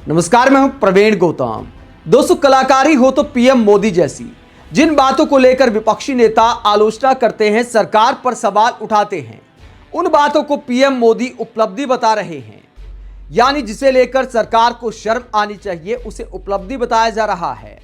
नमस्कार, मैं हूं प्रवीण गौतम। दोस्तों, कलाकारी हो तो पीएम मोदी जैसी, जिन बातों को लेकर विपक्षी नेता आलोचना करते हैं, सरकार पर सवाल उठाते हैं, उन बातों को पीएम मोदी उपलब्धि बता रहे हैं। यानी जिसे लेकर सरकार को शर्म आनी चाहिए, उसे उपलब्धि बताया जा रहा है।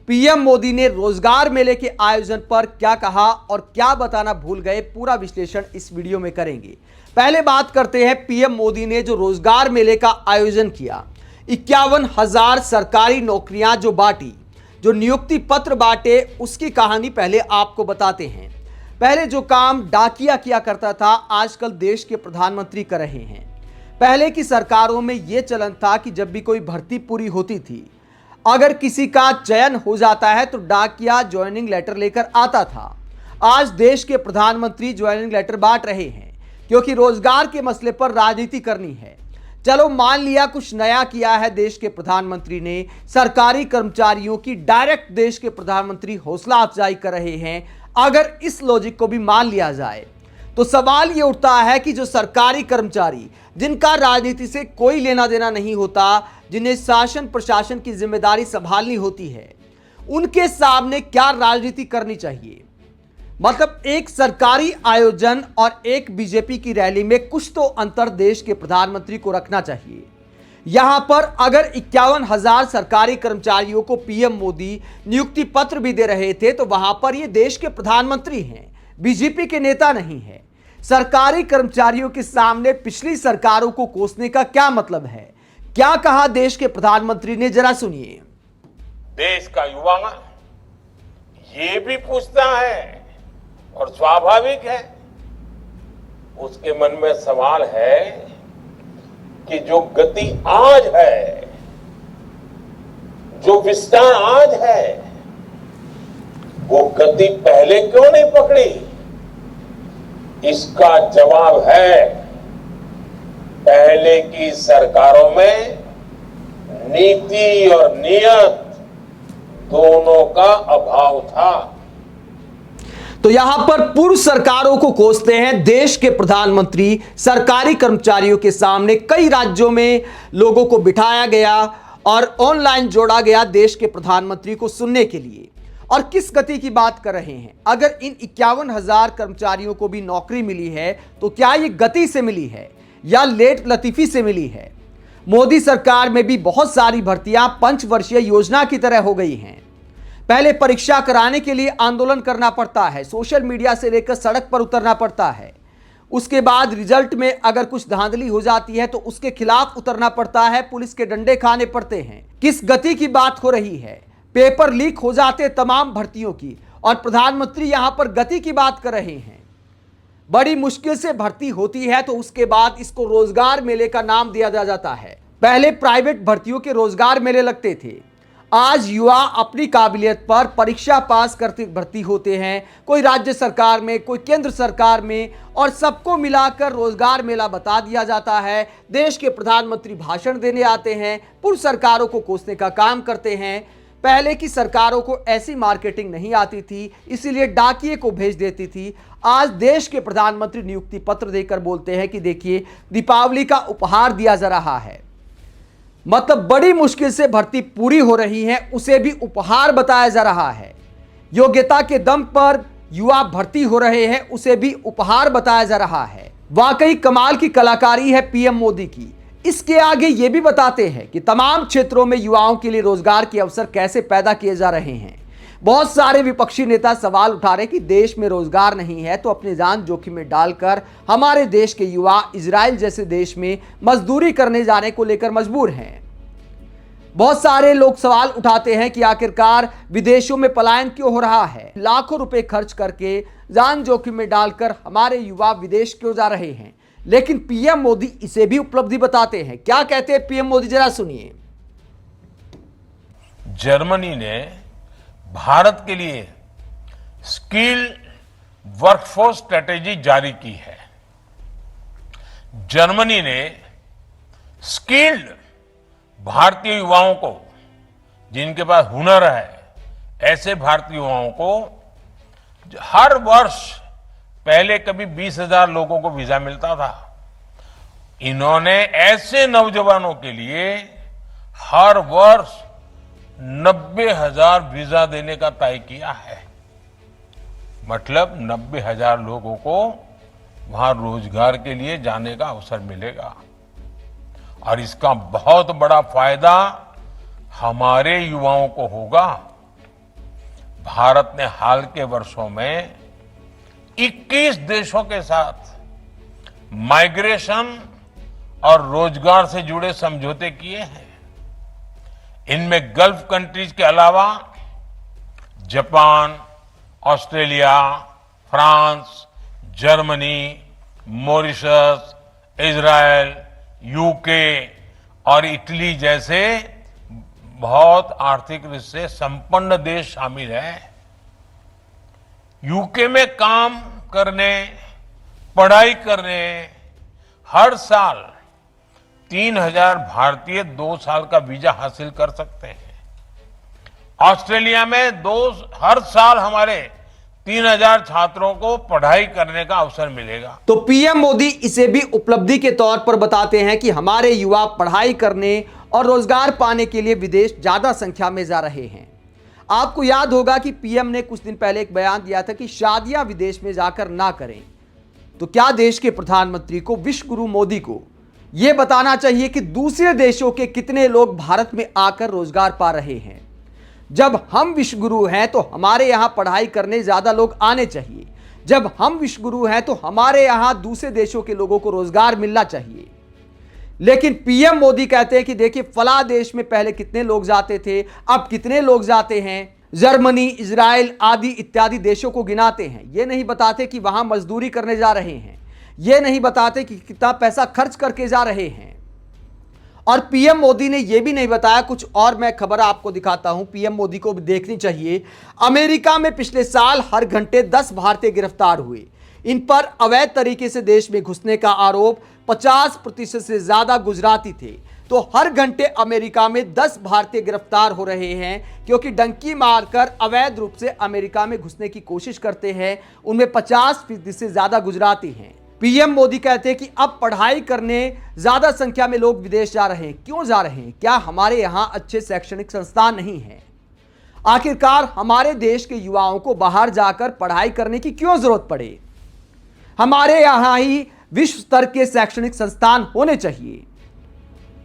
पीएम मोदी ने रोजगार मेले के आयोजन पर क्या कहा और क्या बताना भूल गए, पूरा विश्लेषण इस वीडियो में करेंगे। पहले बात करते हैं पीएम मोदी ने जो रोजगार मेले का आयोजन किया, 51,000 सरकारी नौकरियां जो बांटी, जो नियुक्ति पत्र बांटे, उसकी कहानी पहले आपको बताते हैं। पहले जो काम डाकिया किया करता था, आजकल देश के प्रधानमंत्री कर रहे हैं। पहले की सरकारों में यह चलन था कि जब भी कोई भर्ती पूरी होती थी, अगर किसी का चयन हो जाता है तो डाकिया ज्वाइनिंग लेटर लेकर आता था। आज देश के प्रधानमंत्री ज्वाइनिंग लेटर बांट रहे हैं, क्योंकि रोजगार के मसले पर राजनीति करनी है। चलो मान लिया कुछ नया किया है देश के प्रधानमंत्री ने, सरकारी कर्मचारियों की डायरेक्ट देश के प्रधानमंत्री हौसला अफजाई कर रहे हैं। अगर इस लॉजिक को भी मान लिया जाए तो सवाल यह उठता है कि जो सरकारी कर्मचारी, जिनका राजनीति से कोई लेना देना नहीं होता, जिन्हें शासन प्रशासन की जिम्मेदारी संभालनी होती है, उनके सामने क्या राजनीति करनी चाहिए। मतलब एक सरकारी आयोजन और एक बीजेपी की रैली में कुछ तो अंतर देश के प्रधानमंत्री को रखना चाहिए। यहां पर अगर 51,000 सरकारी कर्मचारियों को पीएम मोदी नियुक्ति पत्र भी दे रहे थे, तो वहां पर ये देश के प्रधानमंत्री हैं, बीजेपी के नेता नहीं है। सरकारी कर्मचारियों के सामने पिछली सरकारों को कोसने का क्या मतलब है? क्या कहा देश के प्रधानमंत्री ने, जरा सुनिए। देश का युवा ये भी पूछता है, और स्वाभाविक है, उसके मन में सवाल है कि जो गति आज है, जो विस्तार आज है, वो गति पहले क्यों नहीं पकड़ी। इसका जवाब है, पहले की सरकारों में नीति और नियत दोनों का अभाव था। तो यहां पर पूर्व सरकारों को कोसते हैं देश के प्रधानमंत्री। सरकारी कर्मचारियों के सामने कई राज्यों में लोगों को बिठाया गया और ऑनलाइन जोड़ा गया देश के प्रधानमंत्री को सुनने के लिए। और किस गति की बात कर रहे हैं? अगर इन 51,000 कर्मचारियों को भी नौकरी मिली है, तो क्या ये गति से मिली है या लेट लतीफी से मिली है? मोदी सरकार में भी बहुत सारी भर्तियां पंचवर्षीय योजना की तरह हो गई हैं। पहले परीक्षा कराने के लिए आंदोलन करना पड़ता है, सोशल मीडिया से लेकर सड़क पर उतरना पड़ता है। उसके बाद रिजल्ट में अगर कुछ धांधली हो जाती है तो उसके खिलाफ उतरना पड़ता है, पुलिस के डंडे खाने पड़ते हैं। किस गति की बात हो रही है? पेपर लीक हो जाते तमाम भर्तियों की, और प्रधानमंत्री यहां पर गति की बात कर रहे हैं। बड़ी मुश्किल से भर्ती होती है तो उसके बाद इसको रोजगार मेले का नाम दिया जाता है। पहले प्राइवेट भर्तियों के रोजगार मेले लगते थे, आज युवा अपनी काबिलियत पर परीक्षा पास करते भर्ती होते हैं, कोई राज्य सरकार में, कोई केंद्र सरकार में, और सबको मिलाकर रोजगार मेला बता दिया जाता है। देश के प्रधानमंत्री भाषण देने आते हैं, पूर्व सरकारों को कोसने का काम करते हैं। पहले की सरकारों को ऐसी मार्केटिंग नहीं आती थी, इसीलिए डाकिये को भेज देती थी। आज देश के प्रधानमंत्री नियुक्ति पत्र देकर बोलते हैं कि देखिए, दीपावली का उपहार दिया जा रहा है। मतलब बड़ी मुश्किल से भर्ती पूरी हो रही है, उसे भी उपहार बताया जा रहा है। योग्यता के दम पर युवा भर्ती हो रहे हैं, उसे भी उपहार बताया जा रहा है। वाकई कमाल की कलाकारी है पीएम मोदी की। इसके आगे ये भी बताते हैं कि तमाम क्षेत्रों में युवाओं के लिए रोजगार के अवसर कैसे पैदा किए जा रहे हैं। बहुत सारे विपक्षी नेता सवाल उठा रहे कि देश में रोजगार नहीं है तो अपनी जान जोखिम में डालकर हमारे देश के युवा इजराइल जैसे देश में मजदूरी करने जाने को लेकर मजबूर हैं। बहुत सारे लोग सवाल उठाते हैं कि आखिरकार विदेशों में पलायन क्यों हो रहा है, लाखों रुपए खर्च करके जान जोखिम में डालकर हमारे युवा विदेश क्यों जा रहे हैं। लेकिन पीएम मोदी इसे भी उपलब्धि बताते हैं। क्या कहते हैं पीएम मोदी, जरा सुनिए। जर्मनी ने भारत के लिए स्किल वर्कफोर्स स्ट्रेटेजी जारी की है। जर्मनी ने स्किल्ड भारतीय युवाओं को, जिनके पास हुनर है, ऐसे भारतीय युवाओं को हर वर्ष पहले कभी 20,000 लोगों को वीजा मिलता था। इन्होंने ऐसे नौजवानों के लिए हर वर्ष 90,000 वीजा देने का तय किया है। मतलब 90,000 लोगों को वहां रोजगार के लिए जाने का अवसर मिलेगा और इसका बहुत बड़ा फायदा हमारे युवाओं को होगा। भारत ने हाल के वर्षों में 21 देशों के साथ माइग्रेशन और रोजगार से जुड़े समझौते किए हैं। इनमें गल्फ कंट्रीज के अलावा Japan, Australia, France, Germany, Mauritius, Israel, UK और इटली जैसे बहुत आर्थिक रूप से संपन्न देश शामिल हैं। यूके में काम करने, पढ़ाई करने हर साल 3,000 भारतीय 2 साल का वीजा हासिल कर सकते हैं। ऑस्ट्रेलिया में हर साल हमारे 3,000 छात्रों को पढ़ाई करने का अवसर मिलेगा। तो पीएम मोदी इसे भी उपलब्धि के तौर पर बताते हैं कि हमारे युवा पढ़ाई करने और रोजगार पाने के लिए विदेश ज्यादा संख्या में जा रहे हैं। आपको याद होगा कि पीएम ने कुछ दिन पहले एक बयान दिया था कि शादियां विदेश में जाकर ना करें। तो क्या देश के प्रधानमंत्री को, विश्व गुरु मोदी को यह बताना चाहिए कि दूसरे देशों के कितने लोग भारत में आकर रोजगार पा रहे हैं? जब हम विश्व गुरु हैं तो हमारे यहां पढ़ाई करने ज्यादा लोग आने चाहिए। जब हम विश्व गुरु हैं तो हमारे यहां दूसरे देशों के लोगों को रोजगार मिलना चाहिए। लेकिन पीएम मोदी कहते हैं कि देखिए फला देश में पहले कितने लोग जाते थे, अब कितने लोग जाते हैं। जर्मनी, इजराइल आदि इत्यादि देशों को गिनाते हैं। ये नहीं बताते कि वहां मजदूरी करने जा रहे हैं। ये नहीं बताते कि कितना पैसा खर्च करके जा रहे हैं। और पीएम मोदी ने यह भी नहीं बताया, कुछ और मैं खबर आपको दिखाता हूं, पीएम मोदी को भी देखनी चाहिए। अमेरिका में पिछले साल हर घंटे 10 भारतीय गिरफ्तार हुए। इन पर अवैध तरीके से देश में घुसने का आरोप। 50% से ज्यादा गुजराती थे। तो हर घंटे अमेरिका में 10 भारतीय गिरफ्तार हो रहे हैं क्योंकि डंकी मारकर अवैध रूप से अमेरिका में घुसने की कोशिश करते हैं। उनमें 50% से ज्यादा गुजराती हैं। पीएम मोदी कहते हैं कि अब पढ़ाई करने ज्यादा संख्या में लोग विदेश जा रहे हैं। क्यों जा रहे हैं? क्या हमारे यहां अच्छे शैक्षणिक संस्थान नहीं है? आखिरकार हमारे देश के युवाओं को बाहर जाकर पढ़ाई करने की क्यों जरूरत पड़े? हमारे यहां ही विश्व स्तर के शैक्षणिक संस्थान होने चाहिए,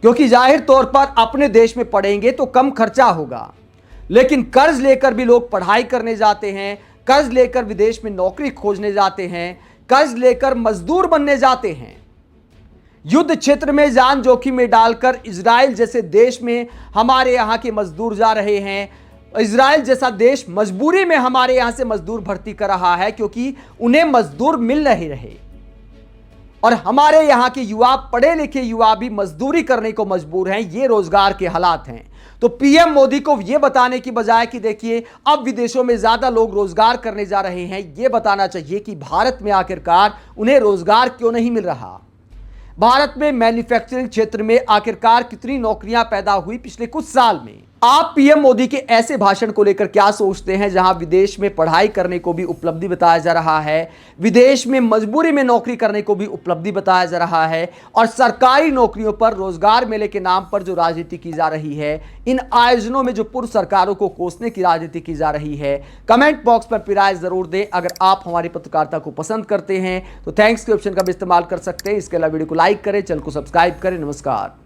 क्योंकि जाहिर तौर पर अपने देश में पढ़ेंगे तो कम खर्चा होगा। लेकिन कर्ज लेकर भी लोग पढ़ाई करने जाते हैं, कर्ज लेकर विदेश में नौकरी खोजने जाते हैं, कर्ज लेकर मजदूर बनने जाते हैं। युद्ध क्षेत्र में जान जोखिम में डालकर इजराइल जैसे देश में हमारे यहां के मजदूर जा रहे हैं। इजराइल जैसा देश मजबूरी में हमारे यहां से मजदूर भर्ती कर रहा है क्योंकि उन्हें मजदूर मिल नहीं रहे। और हमारे यहां के युवा, पढ़े लिखे युवा भी मजदूरी करने को मजबूर हैं। ये रोजगार के हालात हैं। तो पीएम मोदी को यह बताने की बजाय कि देखिए अब विदेशों में ज्यादा लोग रोजगार करने जा रहे हैं, यह बताना चाहिए कि भारत में आखिरकार उन्हें रोजगार क्यों नहीं मिल रहा। भारत में मैन्युफैक्चरिंग क्षेत्र में आखिरकार कितनी नौकरियां पैदा हुई पिछले कुछ साल में। आप पीएम मोदी के ऐसे भाषण को लेकर क्या सोचते हैं, जहां विदेश में पढ़ाई करने को भी उपलब्धि बताया जा रहा है, विदेश में मजबूरी में नौकरी करने को भी उपलब्धि बताया जा रहा है, और सरकारी नौकरियों पर रोजगार मेले के नाम पर जो राजनीति की जा रही है, इन आयोजनों में जो पूर्व सरकारों को कोसने की राजनीति की जा रही है। कमेंट बॉक्स पर अपनी राय जरूर दें। अगर आप हमारी पत्रकारिता को पसंद करते हैं तो थैंक्स के ऑप्शन का भी इस्तेमाल कर सकते हैं। इसके अलावा वीडियो को लाइक करें, चैनल को सब्सक्राइब करें। नमस्कार।